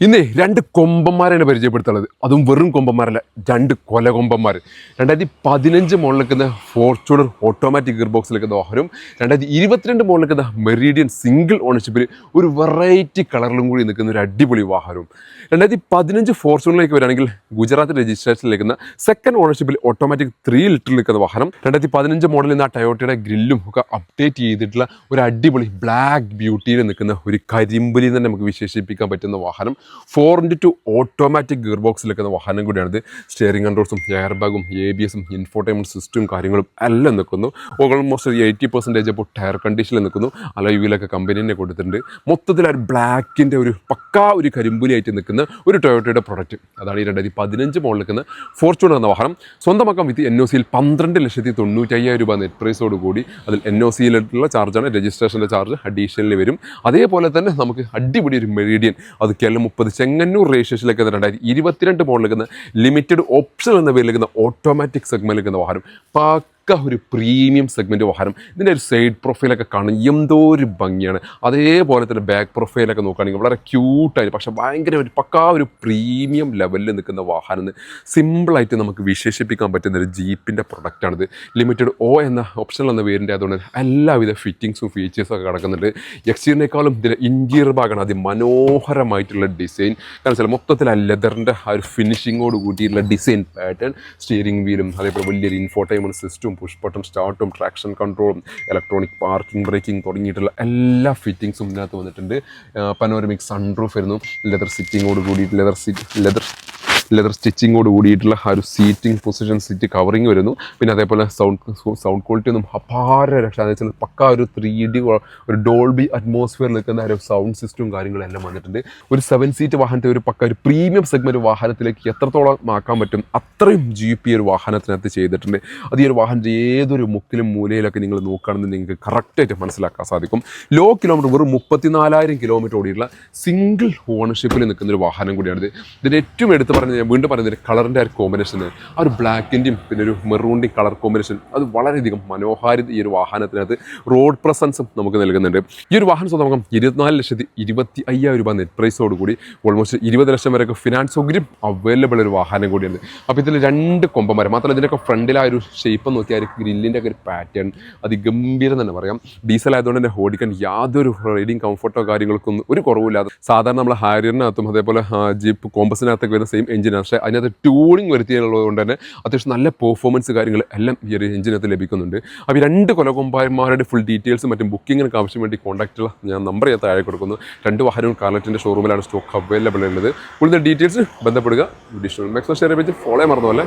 ഇന്നേ രണ്ട് കൊമ്പന്മാരാണ് പരിചയപ്പെടുത്തുള്ളത്. അതും വെറും കൊമ്പന്മാരല്ല, രണ്ട് കൊലകൊമ്പന്മാർ. 2015 മോഡൽ നിൽക്കുന്ന ഫോർച്യൂണർ ഓട്ടോമാറ്റിക് ഗിയർ ബോക്സിൽ നിൽക്കുന്ന വാഹനം, 2022 മോഡൽ നിൽക്കുന്ന മെറീഡിയൻ സിംഗിൾ ഓണർഷിപ്പിൽ ഒരു വെറൈറ്റി കളറിലും കൂടി നിൽക്കുന്ന ഒരു അടിപൊളി വാഹനവും. 2015 ഫോർച്യൂണറിലേക്ക് വരികയാണെങ്കിൽ ഗുജറാത്ത് രജിസ്ട്രേഷനിൽ നിൽക്കുന്ന സെക്കൻഡ് ഓണർഷിപ്പിൽ ഓട്ടോമാറ്റിക് 3 ലിറ്ററിൽ നിൽക്കുന്ന വാഹനം. 2015 മോഡലിൽ നിന്ന് ആ ടയോട്ടയുടെ ഗ്രില്ലും ഒക്കെ അപ്ഡേറ്റ് ചെയ്തിട്ടുള്ള ഒരു അടിപൊളി ബ്ലാക്ക് ബ്യൂട്ടിയിൽ നിൽക്കുന്ന ഒരു കരിമ്പുലി തന്നെ നമുക്ക് വിശേഷിപ്പിക്കാൻ പറ്റുന്ന വാഹനം. 4x2 ഓട്ടോമാറ്റിക് ഗിയർ ബോക്സിൽ നിൽക്കുന്ന വാഹനം കൂടിയാണിത്. സ്റ്റിയറിംഗ് കൺട്രോൾസും എയർ ബാഗും ABS-ഉം ഇൻഫോർടൈൻമെന്റ് സിസ്റ്റവും കാര്യങ്ങളും എല്ലാം നിൽക്കുന്നു. ഓൾമോസ്റ്റ് 80% ഇപ്പോൾ ടയർ കണ്ടീഷനിൽ നിൽക്കുന്നു. അലോയ് വീലൊക്കെ കമ്പനി തന്നെ കൊടുത്തിട്ടുണ്ട്. മൊത്തത്തിൽ ഒരു ബ്ലാക്കിൻ്റെ ഒരു പക്കാ ഒരു കരിമ്പുലിയായിട്ട് നിൽക്കുന്ന ഒരു ടൊയോട്ടയുടെ പ്രൊഡക്റ്റ്. അതാണ് ഈ 2015 മോഡൽ നിൽക്കുന്ന ഫോർച്യൂണർ എന്ന വാഹനം. സ്വന്തമാക്കാൻ വിത്ത് NOC-യിൽ 12,95,000 രൂപ നെറ്റ് പ്രൈസോട് കൂടി. അതിൽ NOC-യിലുള്ള ചാർജാണ്, രജിസ്ട്രേഷൻ്റെ ചാർജ് അഡീഷണലി വരും. അതേപോലെ തന്നെ നമുക്ക് അടിപൊളി ഒരു മെറീഡിയൻ, അത് KL30 ചെങ്ങന്നൂർ രജിസ്ട്രേഷനിലേക്ക് 2022 മോഡൽ നിൽക്കുന്ന ലിമിറ്റഡ് ഓപ്ഷൻ എന്ന പേരിൽ നിൽക്കുന്ന ഓട്ടോമാറ്റിക് സെഗ്മെൻറ്റിൽ നിൽക്കുന്ന വാഹനം. ഒരു പ്രീമിയം സെഗ്മെൻറ്റ് വാഹനം. ഇതിൻ്റെ ഒരു സൈഡ് പ്രൊഫൈലൊക്കെ കാണാൻ എന്തോ ഒരു ഭംഗിയാണ്. അതേപോലെ തന്നെ ബാക്ക് പ്രൊഫൈലൊക്കെ നോക്കുകയാണെങ്കിൽ വളരെ ക്യൂട്ടായി, പക്ഷേ ഭയങ്കര ഒരു ഒരു പ്രീമിയം ലെവലിൽ നിൽക്കുന്ന വാഹനം എന്ന് സിമ്പിളായിട്ട് നമുക്ക് വിശേഷിപ്പിക്കാൻ പറ്റുന്ന ഒരു ജീപ്പിൻ്റെ പ്രൊഡക്റ്റാണിത്. ലിമിറ്റഡ് എന്ന ഓപ്ഷനിൽ എന്ന പേരിൻ്റെ അതുകൊണ്ട് എല്ലാവിധ ഫിറ്റിങ്സും ഫീച്ചേഴ്സും ഒക്കെ കിടക്കുന്നുണ്ട്. എക്സ്റ്റീരിയറിനേക്കാളും ഇതിൻ്റെ ഇൻറ്റീരിയർ ഭാഗമാണ് അതിമനോഹരമായിട്ടുള്ള ഡിസൈൻ. കാരണം വെച്ചാൽ മൊത്തത്തിൽ ആ ലെതറിൻ്റെ ആ ഒരു ഫിനിഷിങ്ങോട് കൂട്ടിയിട്ടുള്ള ഡിസൈൻ പാറ്റേൺ, സ്റ്റിയറിംഗ് വീലും അതേപോലെ വലിയൊരു ഇൻഫോർടൈൻമെൻറ്റ് സിസ്റ്റവും പുഷ് ബട്ടൺ സ്റ്റാർട്ടും ട്രാക്ഷൻ കൺട്രോളും ഇലക്ട്രോണിക് പാർക്കിംഗ് ബ്രേക്കിംഗ് തുടങ്ങിയിട്ടുള്ള എല്ലാ ഫിറ്റിങ്സും ഇതിനകത്ത് വന്നിട്ടുണ്ട്. പനോരമിക് സൺറൂഫ് വരുന്നു. ലെതർ സിറ്റിങ്ങോട് കൂടിയിട്ട് ലെതർ സ്റ്റിച്ചിങ്ങോട് കൂടിയിട്ടുള്ള ആ ഒരു സീറ്റിംഗ് പൊസിഷൻ, സീറ്റ് കവറിങ് വരുന്നു. പിന്നെ അതേപോലെ സൗണ്ട് ക്വാളിറ്റി ഒന്നും അപാര രക്ഷ. എന്ന് വെച്ചാൽ പക്കാ ഒരു 3D ഒരു ഡോൾബി അറ്റ്മോസ്ഫിയർ നിൽക്കുന്ന ഒരു സൗണ്ട് സിസ്റ്റവും കാര്യങ്ങളെല്ലാം വന്നിട്ടുണ്ട്. ഒരു 7 സീറ്റ് വാഹനത്തെ ഒരു ഒരു പ്രീമിയം സെഗ്മെൻറ്റ് വാഹനത്തിലേക്ക് എത്രത്തോളം ആക്കാൻ പറ്റും അത്രയും GP ഒരു വാഹനത്തിനകത്ത് ചെയ്തിട്ടുണ്ട്. അത് ഈ ഒരു വാഹനത്തിൻ്റെ ഏതൊരു മുക്കിലും മൂലയിലൊക്കെ നിങ്ങൾ നോക്കുകയാണെന്ന് നിങ്ങൾക്ക് കറക്റ്റായിട്ട് മനസ്സിലാക്കാൻ സാധിക്കും. ലോ കിലോമീറ്റർ വെറും 34,000 കിലോമീറ്റർ ഓടിയുള്ള സിംഗിൾ ഓണർഷിപ്പിൽ നിൽക്കുന്ന ഒരു വാഹനം കൂടിയാണിത്. ഇതിൻ്റെ ഏറ്റവും എടുത്ത് പറഞ്ഞ ഞാൻ വീണ്ടും പറയുന്നത് കളറിൻ്റെ ഒരു കോമ്പിനേഷൻ, ആ ഒരു ബ്ലാക്കിൻ്റെയും പിന്നെ ഒരു മെറൂണിൻ്റെയും കളർ കോമ്പിനേഷൻ അത് വളരെയധികം മനോഹാരിത ഈ ഒരു വാഹനത്തിനകത്ത് റോഡ് പ്രസൻസും നമുക്ക് നൽകുന്നുണ്ട്. ഈ ഒരു വാഹനം സ്വന്തമാക്കാം 24,25,000 രൂപ നെറ്റ് പ്രൈസോട് കൂടി. ഓൾമോസ്റ്റ് 20 ലക്ഷം വരെയൊക്കെ ഫിനാൻസ് സൗകര്യം അവൈലബിൾ ഒരു വാഹനം കൂടിയാണ്. അപ്പോൾ ഇതിൽ രണ്ട് കൊമ്പന്മാർ മാത്രമല്ല, ഇതിൻ്റെയൊക്കെ ഫ്രണ്ടിൽ ആ ഒരു ഷേപ്പ് നോക്കിയാൽ ഗ്രില്ലിൻ്റെ ഒക്കെ ഒരു പാറ്റേൺ അതിഗംഭീരം തന്നെ പറയാം. ഡീസൽ ആയതുകൊണ്ട് തന്നെ ഓടിക്കാൻ യാതൊരു റൈഡിങ് കംഫർട്ടോ കാര്യങ്ങൾക്കൊന്നും ഒരു കുറവില്ലാതെ സാധാരണ നമ്മൾ ഹാരിയറിനകത്തും അതേപോലെ ജീപ്പ് കോമ്പസിനകത്തൊക്കെ വരുന്ന സെയിം എഞ്ചിനാണ്. പക്ഷേ അതിനകത്ത് ട്യൂണിങ് വരുത്തിയുള്ളത് കൊണ്ട് തന്നെ അത്യാവശ്യം നല്ല പെർഫോമൻസ് കാര്യങ്ങൾ എല്ലാം ഈ ഒരു എഞ്ചിനകത്ത് ലഭിക്കുന്നുണ്ട്. അപ്പോൾ ഈ രണ്ട് കൊലകൊമ്പന്മാരുടെ ഫുൾ ഡീറ്റെയിൽസും മറ്റും ബുക്കിങ്ങിനൊക്കെ ആവശ്യം വേണ്ടി കോൺടാക്റ്റുള്ള ഞാൻ നമ്പർ ഞാൻ താഴെ കൊടുക്കുന്നു. രണ്ട് വാഹനവും കാർലറ്റിൻ്റെ ഷോറൂമിലാണ് സ്റ്റോക്ക് അവൈലബിൾ ഉള്ളത്. കൂടുതൽ ഡീറ്റെയിൽസ് ബന്ധപ്പെടുക. Additional maximum share page follow മറന്നു പോലെ.